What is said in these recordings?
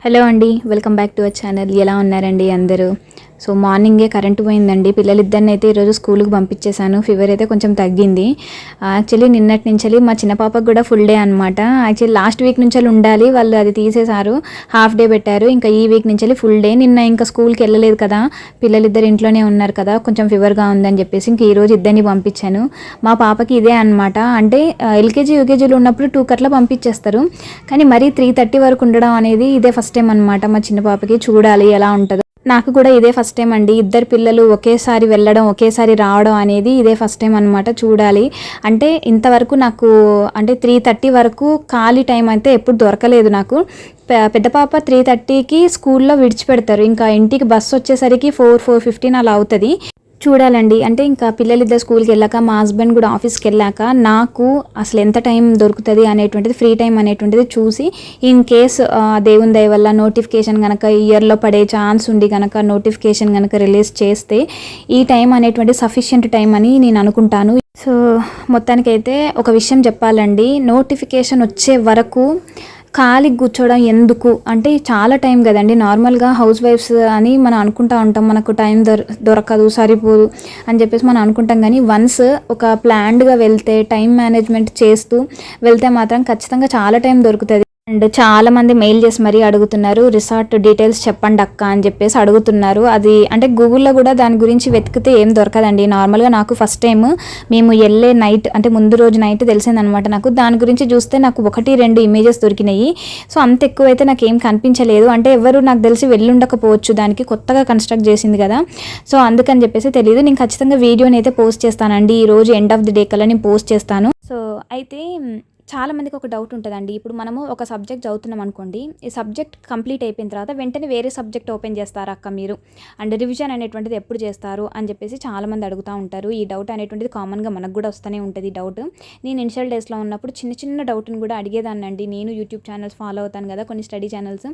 Hello అండి, welcome back to our channel. ఎలా ఉన్నారండి అందరూ? సో మార్నింగే కరెంటు పోయిందండి. పిల్లలిద్దరిని అయితే ఈరోజు స్కూల్కి పంపించేశాను. ఫీవర్ అయితే కొంచెం తగ్గింది. యాక్చువల్లీ నిన్నటి నుంచి మా చిన్న పాపకు కూడా ఫుల్ డే అనమాట. యాక్చువల్లీ లాస్ట్ వీక్ నుంచి ఉండాలి, వాళ్ళు అది తీసేశారు, హాఫ్ డే పెట్టారు. ఇంకా ఈ వీక్ నుంచి ఫుల్ డే. నిన్న ఇంకా స్కూల్కి వెళ్ళలేదు కదా, పిల్లలిద్దరు ఇంట్లోనే ఉన్నారు కదా, కొంచెం ఫీవర్గా ఉందని చెప్పేసి ఇంక ఈరోజు ఇద్దరిని పంపించాను. మా పాపకి ఇదే అనమాట. అంటే ఎల్కేజీ యూకేజీలో ఉన్నప్పుడు 2 కట్ల పంపించేస్తారు, కానీ మరీ 3:30 వరకు ఉండడం అనేది ఇదే ఫస్ట్ టైం అనమాట. మా చిన్న పాపకి చూడాలి ఎలా ఉంటుందో. నాకు కూడా ఇదే ఫస్ట్ టైం అండి. ఇద్దరు పిల్లలు ఒకేసారి వెళ్ళడం, ఒకేసారి రావడం అనేది ఇదే ఫస్ట్ టైం అనమాట. చూడాలి. అంటే ఇంతవరకు నాకు అంటే 3:30 వరకు ఖాళీ టైం అయితే ఎప్పుడు దొరకలేదు నాకు. పెద్ద పాప 3:30కి స్కూల్లో విడిచిపెడతారు. ఇంకా ఇంటికి బస్సు వచ్చేసరికి 4:15 అలా అవుతుంది. చూడాలండి. అంటే ఇంకా పిల్లలిద్దరు స్కూల్కి వెళ్ళాక, మా హస్బెండ్ కూడా ఆఫీస్కి వెళ్ళాక నాకు అసలు ఎంత టైం దొరుకుతుంది అనేటువంటిది, ఫ్రీ టైం అనేటువంటిది చూసి, ఇన్ కేస్ దేవుని దయ వల్ల నోటిఫికేషన్ కనుక ఇయర్లో పడే ఛాన్స్ ఉండి కనుక నోటిఫికేషన్ కనుక రిలీజ్ చేస్తే ఈ టైం అనేటువంటి సఫిషియెంట్ టైం అని నేను అనుకుంటాను. సో మొత్తానికైతే ఒక విషయం చెప్పాలండి, నోటిఫికేషన్ వచ్చే వరకు ఖాళీ కూర్చోవడం ఎందుకు అంటే చాలా టైం కదండి. నార్మల్గా హౌస్ వైఫ్స్ అని మనం అనుకుంటూ ఉంటాం, మనకు టైం దొరకదు, సరిపోదు అని చెప్పేసి మనం అనుకుంటాం. కానీ వన్స్ ఒక ప్లాన్డ్గా వెళ్తే, టైం మేనేజ్మెంట్ చేస్తూ వెళ్తే మాత్రం ఖచ్చితంగా చాలా టైం దొరుకుతుంది. అండ్ చాలామంది మెయిల్ చేసి మరీ అడుగుతున్నారు, రిసార్ట్ డీటెయిల్స్ చెప్పండి అక్క అని చెప్పేసి అడుగుతున్నారు. అది అంటే గూగుల్లో కూడా దాని గురించి వెతికితే ఏం దొరకదండి. నార్మల్గా నాకు ఫస్ట్ టైం మేము వెళ్ళే నైట్, అంటే ముందు రోజు నైట్ తెలిసిందనమాట నాకు. దాని గురించి చూస్తే నాకు 1-2 ఇమేజెస్ దొరికినాయి. సో అంత ఎక్కువైతే నాకు ఏం కనిపించలేదు. అంటే ఎవరు నాకు తెలిసి వెళ్ళుండకపోవచ్చు, దానికి కొత్తగా కన్స్ట్రక్ట్ చేసింది కదా. సో అందుకని చెప్పేసి తెలియదు. నేను ఖచ్చితంగా వీడియోని అయితే పోస్ట్ చేస్తానండి. ఈరోజు ఎండ్ ఆఫ్ ది డే కల్లా నేను పోస్ట్ చేస్తాను. సో అయితే చాలామందికి ఒక డౌట్ ఉంటుందండి. ఇప్పుడు మనము ఒక సబ్జెక్ట్ చదువుతున్నాం అనుకోండి, ఈ సబ్జెక్ట్ కంప్లీట్ అయిపోయిన తర్వాత వెంటనే వేరే సబ్జెక్ట్ ఓపెన్ చేస్తారు అక్క మీరు, అండ్ రివిజన్ అనేటువంటిది ఎప్పుడు చేస్తారు అని చెప్పేసి చాలామంది అడుగుతూ ఉంటారు. ఈ డౌట్ అనేటువంటిది కామన్గా మనకు కూడా వస్తూనే ఉంటుంది డౌట్. నేను ఇనిషియల్ డేస్లో ఉన్నప్పుడు చిన్న డౌట్ని కూడా అడిగేదాన్ని. నేను యూట్యూబ్ ఛానల్స్ ఫాలో అవుతాను కదా, కొన్ని స్టడీ ఛానల్స్,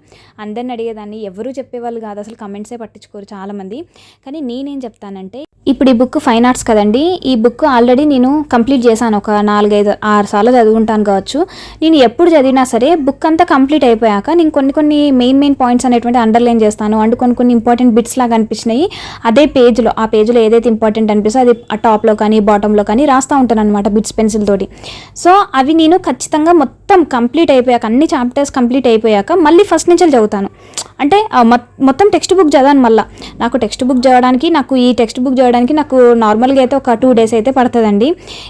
అందరిని అడిగేదాన్ని. ఎవరు చెప్పేవాళ్ళు కాదు, అసలు కమెంట్సే పట్టించుకోరు చాలామంది. కానీ నేనేం చెప్తానంటే, ఇప్పుడు ఈ బుక్ ఫైన్ ఆర్ట్స్ కదండి, ఈ బుక్ ఆల్రెడీ నేను కంప్లీట్ చేశాను. ఒక 4-5-6 సార్లు చదువుకుంటాను కావచ్చు. నేను ఎప్పుడు చదివినా సరే బుక్ అంతా కంప్లీట్ అయిపోయాక నేను కొన్ని మెయిన్ పాయింట్స్ అనేటువంటి అండర్లైన్ చేస్తాను. అండ్ కొన్ని ఇంపార్టెంట్ బిట్స్ లాగా అనిపించినాయి అదే పేజ్లో, ఆ పేజ్లో ఏదైతే ఇంపార్టెంట్ అనిపిస్తే అది ఆ టాప్లో కానీ బాటంలో కానీ రాస్తూ ఉంటాను అనమాట, బిట్స్ పెన్సిల్ తోటి. సో అవి నేను ఖచ్చితంగా మొత్తం కంప్లీట్ అయిపోయాక, అన్ని చాప్టర్స్ కంప్లీట్ అయిపోయాక మళ్ళీ ఫస్ట్ నుంచి చదువుతాను. అంటే మొత్తం టెక్స్ట్ బుక్ చదవను. మళ్ళీ నాకు టెక్స్ట్ బుక్ చదవడానికి, ఈ టెక్స్ట్ బుక్ చదవడానికి నాకు నార్మల్గా అయితే ఒక 2 days అయితే పడుతుందండి.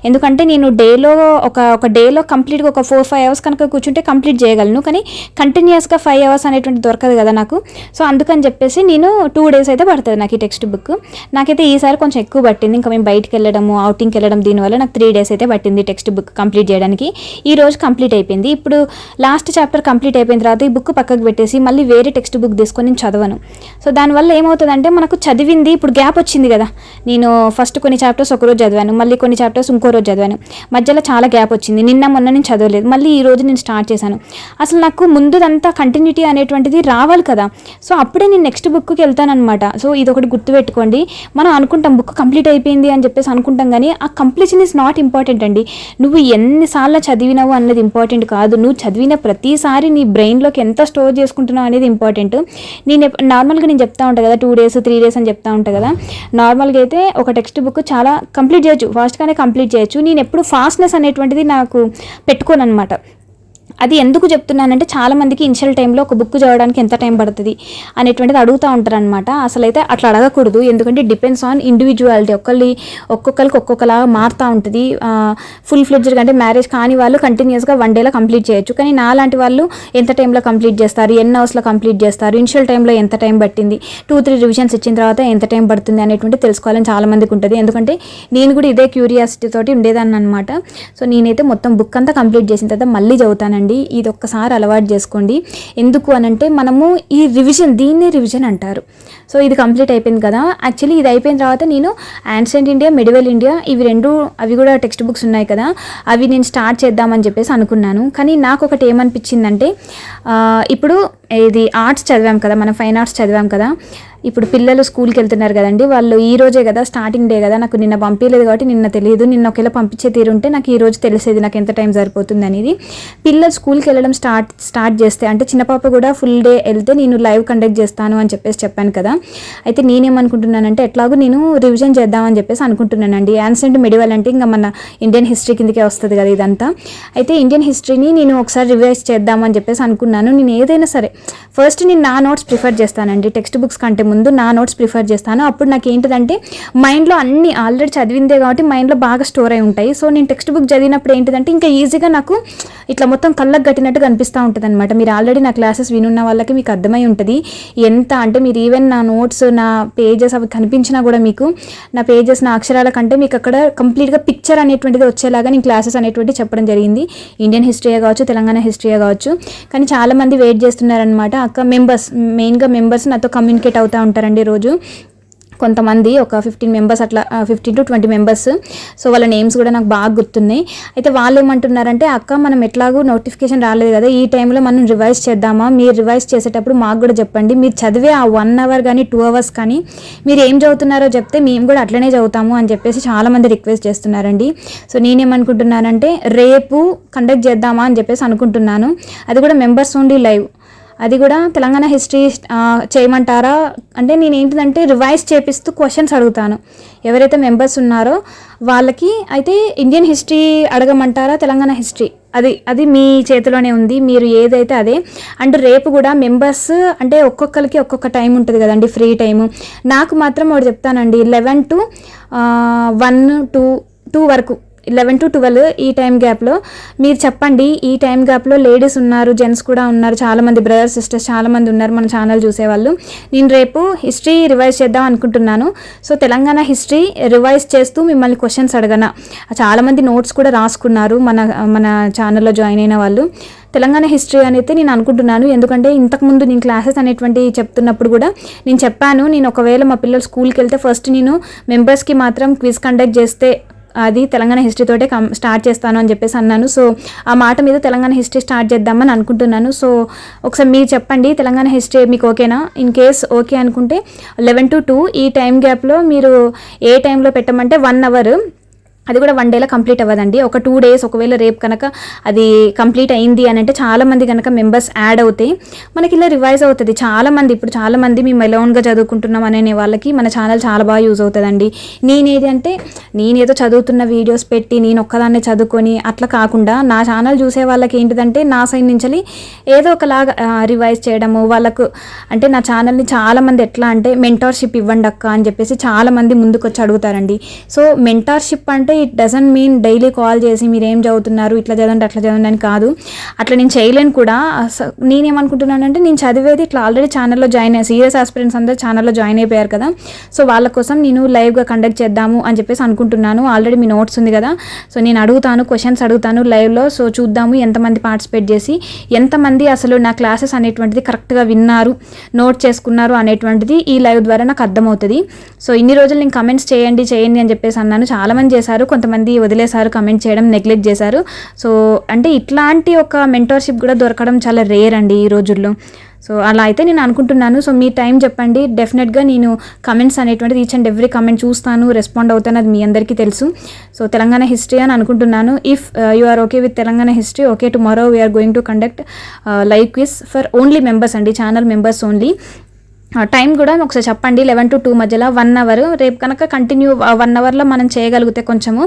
ఎందుకంటే నేను డేలో ఒక డేలో కంప్లీట్గా ఒక 4-5 hours కనుక కూర్చుంటే కంప్లీట్ చేయగలను. కానీ కంటిన్యూస్గా 5 hours అనేటువంటి దొరకదు కదా నాకు. సో అందుకని చెప్పేసి నేను 2 days అయితే పడుతుంది నాకు ఈ టెక్స్ట్ బుక్. నాకైతే ఈసారి కొంచెం ఎక్కువ పట్టింది. ఇంకా మేము బయటికి వెళ్ళడము, అవుటింగ్కి వెళ్ళడం, దీనివల్ల నాకు 3 days అయితే పట్టింది టెక్స్ట్ బుక్ కంప్లీట్ చేయడానికి. ఈ రోజు కంప్లీట్ అయిపోయింది. ఇప్పుడు లాస్ట్ చాప్టర్ కంప్లీట్ అయిపోయిన తర్వాత ఈ బుక్ పక్కకు పెట్టేసి మళ్ళీ వేరే టెక్స్ట్ బుక్ తీసుకొని నేను చదవను. సో దానివల్ల ఏమవుతుందంటే, మనకు చదివింది ఇప్పుడు గ్యాప్ వచ్చింది కదా. నేను ఫస్ట్ కొన్ని చాప్టర్స్ ఒకరోజు చదివాను, మళ్ళీ కొన్ని చాప్టర్స్ ఇంకో రోజు చదివాను, మధ్యలో చాలా గ్యాప్ వచ్చింది. నిన్న మొన్న నేను చదవలేదు, మళ్ళీ ఈ రోజు నేను స్టార్ట్ చేశాను. అసలు నాకు ముందుదంతా కంటిన్యూటీ అనేటువంటిది రావాలి కదా. సో అప్పుడే నేను నెక్స్ట్ బుక్కి వెళ్తానమాట. సో ఇది ఒకటి గుర్తుపెట్టుకోండి. మనం అనుకుంటాం బుక్ కంప్లీట్ అయిపోయింది అని చెప్పేసి అనుకుంటాం, కానీ ఆ కంప్లీషన్ ఈజ్ నాట్ ఇంపార్టెంట్ అండి. నువ్వు ఎన్నిసార్లు చదివినావు అన్నది ఇంపార్టెంట్ కాదు, నువ్వు చదివిన ప్రతిసారి నీ బ్రెయిన్లోకి ఎంత స్టోర్ చేసుకుంటున్నావు అనేది ఇంపార్టెంట్. నేను నార్మల్గా నేను చెప్తా ఉంటాను కదా, 2 days 3 days అని చెప్తా ఉంటాను కదా. నార్మల్గా అయితే ఒక టెక్స్ట్ బుక్ చాలా కంప్లీట్ చేయొచ్చు, ఫాస్ట్గానే కంప్లీట్ చేయొచ్చు. నేను ఎప్పుడు ఫాస్ట్నెస్ అనేటువంటిది నాకు పెట్టుకోను అనమాట. అది ఎందుకు చెప్తున్నానంటే, చాలామందికి ఇనిషియల్ టైంలో ఒక బుక్ చదవడానికి ఎంత టైం పడుతుంది అనేటువంటిది అడుగుతూ ఉంటారు అనమాట. అసలు అయితే అట్లా అడగకూడదు. ఎందుకంటే డిపెండ్స్ ఆన్ ఇండివిజువాలిటీ. ఒక్కొక్కరికి ఒక్కొక్కలాగా మారుతూ ఉంటుంది. ఫుల్ ఫ్లెడ్జ్డ్గా అంటే మ్యారేజ్ కాని వాళ్ళు కంటిన్యూస్గా 1 dayలో కంప్లీట్ చేయొచ్చు. కానీ నాలాంటి వాళ్ళు ఎంత టైంలో కంప్లీట్ చేస్తారు, ఎన్ని అవర్స్లో కంప్లీట్ చేస్తారు, ఇనిషియల్ టైంలో ఎంత టైం పట్టింది, 2-3 రివిజన్స్ ఇచ్చిన తర్వాత ఎంత టైం పడుతుంది అనేటువంటి తెలుసుకోవాలని చాలామందికి ఉంటుంది. ఎందుకంటే నేను కూడా ఇదే క్యూరియాసిటీ తోటి ఉండేదాన్ని అనమాట. సో నేనైతే మొత్తం బుక్ అంతా కంప్లీట్ చేసిన తర్వాత మళ్ళీ చదువుతానండి. ఇది ఒక్కసారి అలవాటు చేసుకోండి. ఎందుకు అనంటే, మనము ఈ రివిజన్, దీన్నే రివిజన్ అంటారు. సో ఇది కంప్లీట్ అయిపోయింది కదా. యాక్చువల్లీ ఇది అయిపోయిన తర్వాత నేను యాన్షియంట్ ఇండియా, మెడివల్ ఇండియా ఇవి రెండు అవి కూడా టెక్స్ట్ బుక్స్ ఉన్నాయి కదా, అవి నేను స్టార్ట్ చేద్దామని చెప్పేసి అనుకున్నాను. కానీ నాకు ఒకటి ఏమనిపించిందంటే ఇప్పుడు ఇది ఆర్ట్స్ చదివాం కదా, మనం ఫైన్ ఆర్ట్స్ చదివాం కదా, ఇప్పుడు పిల్లలు స్కూల్కి వెళ్తున్నారు కదండి, వాళ్ళు ఈ రోజే కదా స్టార్టింగ్ డే కదా, నాకు నిన్న పంపించలేదు కాబట్టి నిన్న తెలియదు. నిన్న ఒకవేళ పంపించే తీరుంటే నాకు ఈ రోజు తెలిసేది నాకు ఎంత టైం సరిపోతుంది అనేది. పిల్లలు స్కూల్కి వెళ్ళడం స్టార్ట్ చేస్తే అంటే చిన్న పాప కూడా ఫుల్ డే వెళ్తే నేను లైవ్ కండక్ట్ చేస్తాను అని చెప్పాను కదా. అయితే నేనేమనుకుంటున్నానంటే ఎట్లాగో నేను రివిజన్ చేద్దామని చెప్పేసి అనుకుంటున్నానండి. యాన్షియంట్ మెడివల్ అంటే ఇంకా మన ఇండియన్ హిస్టరీ కిందకే వస్తుంది కదా ఇదంతా. అయితే ఇండియన్ హిస్టరీని నేను ఒకసారి రివైజ్ చేద్దామని చెప్పేసి అనుకున్నాను. నేను ఏదైనా సరే ఫస్ట్ నేను నా నోట్స్ ప్రిఫర్ చేస్తానండి, టెక్స్ట్ బుక్స్ కంటే ముందు నా నోట్స్ ప్రిఫర్ చేస్తాను. అప్పుడు నాకు ఏంటిదంటే మైండ్లో అన్ని ఆల్రెడీ చదివిందే కాబట్టి మైండ్లో బాగా స్టోర్ అయి ఉంటాయి. సో నేను టెక్స్ట్ బుక్ చదివినప్పుడు ఏంటిదంటే ఇంకా ఈజీగా నాకు ఇట్లా మొత్తం కళ్ళకు కట్టినట్టుగా అనిపిస్తూ ఉంటుంది అనమాట. మీరు ఆల్రెడీ నా క్లాసెస్ వినున్న వాళ్ళకి మీకు అర్థమై ఉంటుంది ఎంత అంటే, మీరు ఈవెన్ నా నోట్స్ నా పేజెస్ అవి కనిపించినా కూడా మీకు నా పేజెస్ నా అక్షరాల కంటే మీకు అక్కడ కంప్లీట్గా పిక్చర్ అనేటువంటిది వచ్చేలాగా నేను క్లాసెస్ అనేటువంటిది చెప్పడం జరిగింది. ఇండియన్ హిస్టరీయే కావచ్చు, తెలంగాణ హిస్టరీయే కావచ్చు. కానీ చాలామంది వెయిట్ చేస్తున్నారనమాట. అక్క మెయిన్గా మెంబర్స్ నాతో కమ్యూనికేట్ అవుతూ ఉంటారండి రోజు. కొంతమంది ఒక 15 మెంబర్స్ అట్లా 15 to 20 మెంబర్స్. సో వాళ్ళ నేమ్స్ కూడా నాకు బాగా గుర్తున్నాయి. అయితే వాళ్ళు ఏమంటున్నారంటే అక్క మనం ఎట్లాగూ నోటిఫికేషన్ రాలేదు కదా, ఈ టైంలో మనం రివైజ్ చేద్దామా, మీరు రివైజ్ చేసేటప్పుడు మాకు కూడా చెప్పండి, మీరు చదివే ఆ 1 hour కానీ 2 hours కానీ మీరు ఏం చదువుతున్నారో చెప్తే మేము కూడా అట్లనే చదువుతాము అని చెప్పేసి చాలామంది రిక్వెస్ట్ చేస్తున్నారండి. సో నేనేమనుకుంటున్నానంటే రేపు కండక్ట్ చేద్దామా అని చెప్పేసి అనుకుంటున్నాను. అది కూడా మెంబర్స్ ఓన్లీ లైవ్, అది కూడా తెలంగాణ హిస్టరీ చేయమంటారా అంటే నేను ఏంటిదంటే రివైజ్ చేపిస్తూ క్వశ్చన్స్ అడుగుతాను. ఎవరైతే మెంబర్స్ ఉన్నారో వాళ్ళకి అయితే ఇండియన్ హిస్టరీ అడగమంటారా, తెలంగాణ హిస్టరీ అది మీ చేతిలోనే ఉంది, మీరు ఏదైతే అదే. అండ్ రేపు కూడా మెంబర్స్ అంటే ఒక్కొక్కరికి ఒక్కొక్క టైం ఉంటుంది కదండి, ఫ్రీ టైము. నాకు మాత్రం ఒకటి చెప్తానండి, 11 to 1 to 2 వరకు, 11 to 12 ఈ టైం గ్యాప్లో మీరు చెప్పండి. ఈ టైం గ్యాప్లో లేడీస్ ఉన్నారు, జెంట్స్ కూడా ఉన్నారు, చాలామంది బ్రదర్స్ సిస్టర్స్ చాలామంది ఉన్నారు మన ఛానల్ చూసేవాళ్ళు. నేను రేపు హిస్టరీ రివైజ్ చేద్దాం అనుకుంటున్నాను. సో తెలంగాణ హిస్టరీ రివైజ్ చేస్తూ మిమ్మల్ని క్వశ్చన్స్ అడగన. చాలామంది నోట్స్ కూడా రాసుకున్నారు మన ఛానల్లో జాయిన్ అయిన వాళ్ళు. తెలంగాణ హిస్టరీ అనేది నేను అనుకుంటున్నాను, ఎందుకంటే ఇంతకుముందు నేను క్లాసెస్ అనేటువంటి చెప్తున్నప్పుడు కూడా నేను చెప్పాను, నేను ఒకవేళ మా పిల్లలు స్కూల్కి వెళ్తే ఫస్ట్ నేను మెంబర్స్కి మాత్రం క్విజ్ కండక్ట్ చేస్తే అది తెలంగాణ హిస్టరీతోటే స్టార్ట్ చేస్తాను అని చెప్పేసి అన్నాను. సో ఆ మాట మీద తెలంగాణ హిస్టరీ స్టార్ట్ చేద్దామని అనుకుంటున్నాను. సో ఒకసారి మీరు చెప్పండి తెలంగాణ హిస్టరీ మీకు ఓకేనా. ఇన్ కేస్ ఓకే అనుకుంటే 11 to 2 ఈ టైం గ్యాప్లో మీరు ఏ టైంలో పెట్టమంటే 1 hour, అది కూడా 1 dayలో కంప్లీట్ అవ్వదండి. ఒక 2 days ఒకవేళ రేపు కనుక అది కంప్లీట్ అయింది అని అంటే చాలామంది కనుక మెంబర్స్ యాడ్ అవుతాయి, మనకి ఇలా రివైజ్ అవుతుంది. ఇప్పుడు చాలామంది మేము ఎలోన్గా చదువుకుంటున్నాం అనే వాళ్ళకి మన ఛానల్ చాలా బాగా యూజ్ అవుతుందండి. నేనేదో చదువుతున్న వీడియోస్ పెట్టి నేను ఒక్కదాన్నే చదువుకొని అట్లా కాకుండా నా ఛానల్ చూసే వాళ్ళకి ఏంటిదంటే నా సైడ్ నుంచి ఏదో ఒకలాగా రివైజ్ చేయడము వాళ్ళకు. అంటే నా ఛానల్ని చాలామంది ఎట్లా అంటే మెంటార్షిప్ ఇవ్వండి అక్క అని చెప్పేసి చాలామంది ముందుకు వచ్చి అడుగుతారండి. సో మెంటార్షిప్ అంటే it doesn't mean daily call చేసి మీరు ఏం చదువుతున్నారు ఇట్లా చదవండి అట్లా చదవండి అని కాదు, అట్లా నేను చేయలేను కూడా. నేనేమనుకుంటున్నానంటే నేను చదివేది ఇట్లా ఆల్రెడీ ఛానల్లో జాయిన్ అయ్యి సీరియస్ ఆస్పిరెంట్స్ అందరూ ఛానల్లో జాయిన్ అయిపోయారు కదా, సో వాళ్ళ కోసం నేను లైవ్గా కండక్ట్ చేద్దాము అని చెప్పేసి అనుకుంటున్నాను. ఆల్రెడీ మీ నోట్స్ ఉంది కదా, సో నేను క్వశ్చన్స్ అడుగుతాను లైవ్లో. సో చూద్దాము ఎంతమంది పార్టిసిపేట్ చేసి ఎంతమంది అసలు నా క్లాసెస్ అనేటువంటిది కరెక్ట్గా విన్నారు, నోట్ చేసుకున్నారు అనేటువంటిది ఈ లైవ్ ద్వారా నాకు అర్థమవుతుంది. సో ఇన్ని రోజులు నేను కమెంట్స్ చేయండి అని చెప్పేసి అన్నాను, చాలామంది చేశారు, కొంతమంది వదిలేశారు, కమెంట్ చేయడం నెగ్లెక్ట్ చేశారు. సో అంటే ఇట్లాంటి ఒక మెంటర్షిప్ కూడా దొరకడం చాలా రేర్ అండి ఈ రోజుల్లో. సో అలా అయితే నేను అనుకుంటున్నాను. సో మీ టైం చెప్పండి, డెఫినెట్గా నేను కమెంట్స్ అనేటువంటిది ఈచ్ అండ్ ఎవ్రీ కమెంట్ చూస్తాను, రెస్పాండ్ అవుతాను, అది మీ అందరికీ తెలుసు. సో తెలంగాణ హిస్టరీ అని అనుకుంటున్నాను. If you are okay with Telangana history, okay tomorrow we are going to conduct live quiz for only members అండి, ఛానల్ మెంబర్స్ ఓన్లీ. టైం కూడా ఒకసారి చెప్పండి, 11 to 2 మధ్యలో 1 hour. రేపు కనుక కంటిన్యూ 1 hourలో మనం చేయగలిగితే కొంచెము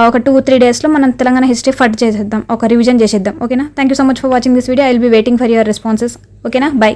ఒక 2-3 daysలో మనం తెలంగాణ హిస్టరీ ఫట్ చేసేద్దాం, ఒక రివిజన్ చేసేద్దాం. ఓకేనా. Thank you so much for watching this video. I will be waiting for your responses. ఓకేనా. బై.